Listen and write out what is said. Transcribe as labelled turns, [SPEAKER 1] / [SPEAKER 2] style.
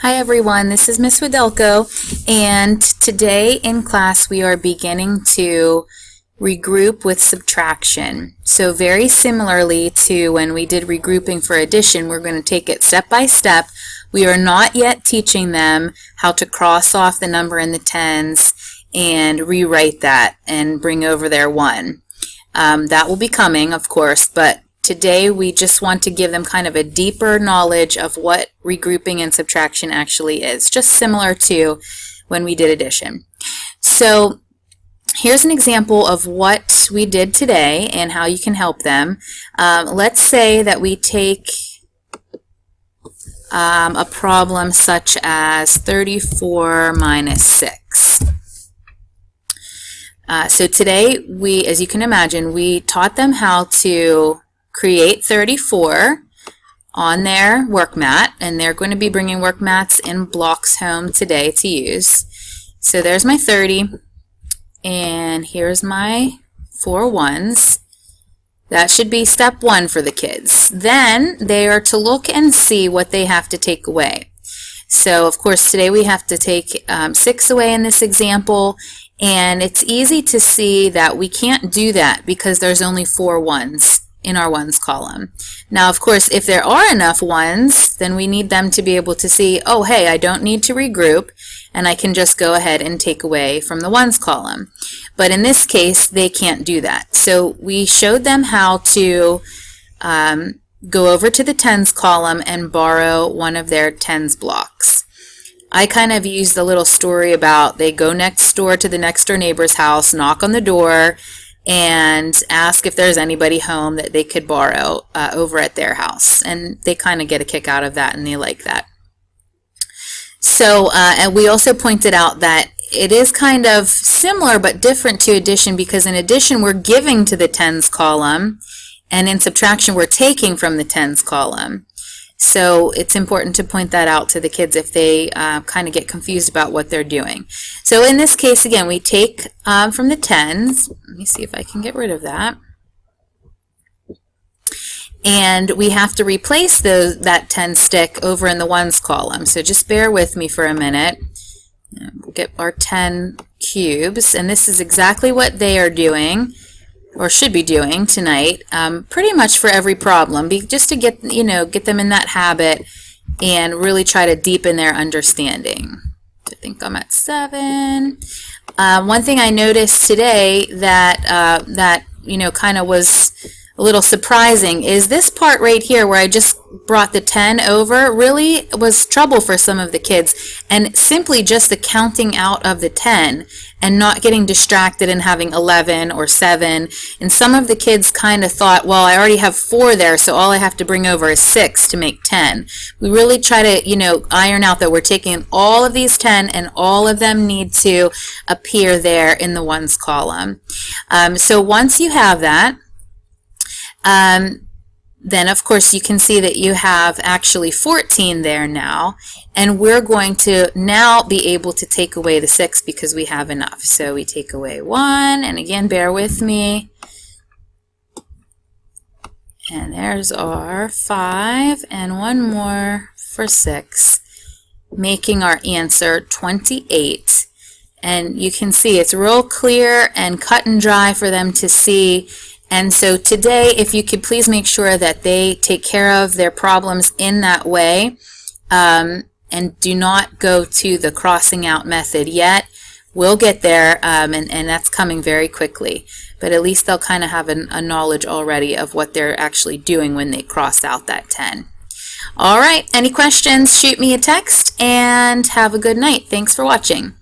[SPEAKER 1] Hi everyone, this is Miss Widelko, and today in class we are beginning to regroup with subtraction. So very similarly to when we did regrouping for addition, we're going to take it step by step. We are not yet teaching them how to cross off the number in the tens and rewrite that and bring over their 1. That will be coming, of course, but today we just want to give them kind of a deeper knowledge of what regrouping and subtraction actually is, just similar to when we did addition. So here's an example of what we did today and how you can help them. Let's say that we take a problem such as 34 minus 6. So today, as you can imagine, we taught them how to create 34 on their work mat, and they're going to be bringing work mats in blocks home today to use. So there's my 30, and here's my 4 ones. That should be step 1 for the kids. Then they are to look and see what they have to take away. So of course today we have to take 6 away in this example, and it's easy to see that we can't do that because there's only 4 ones in our ones column. Now of course if there are enough ones, then we need them to be able to see, oh hey, I don't need to regroup and I can just go ahead and take away from the ones column. But in this case they can't do that. So we showed them how to go over to the tens column and borrow one of their tens blocks. I kind of used the little story about they go next door to the next door neighbor's house, knock on the door, and ask if there's anybody home that they could borrow over at their house. And they kind of get a kick out of that and they like that. So, and we also pointed out that it is kind of similar but different to addition, because in addition we're giving to the tens column, and in subtraction we're taking from the tens column. So it's important to point that out to the kids if they kind of get confused about what they're doing. So in this case, again, we take from the tens. Let me see if I can get rid of that. And we have to replace that 10 stick over in the ones column. So just bear with me for a minute. We'll get our 10 cubes, and this is exactly what they are doing, or should be doing tonight, pretty much for every problem, just to get them in that habit and really try to deepen their understanding. I think I'm at 7. One thing I noticed today that kind of was a little surprising is this part right here where I just brought the 10 over really was trouble for some of the kids, and simply just the counting out of the 10 and not getting distracted and having 11 or 7. And some of the kids kind of thought, well, I already have 4 there, so all I have to bring over is 6 to make 10. We really try to, iron out that we're taking all of these 10 and all of them need to appear there in the ones column. So once you have that, then of course you can see that you have actually 14 there now, and we're going to now be able to take away the 6 because we have enough. So we take away 1, and again, bear with me, and there's our 5 and 1 more for 6, making our answer 28. And you can see it's real clear and cut and dry for them to see. And so today, if you could please make sure that they take care of their problems in that way, and do not go to the crossing out method yet. We'll get there, and that's coming very quickly. But at least they'll kind of have a knowledge already of what they're actually doing when they cross out that 10. All right, any questions, shoot me a text, and have a good night. Thanks for watching.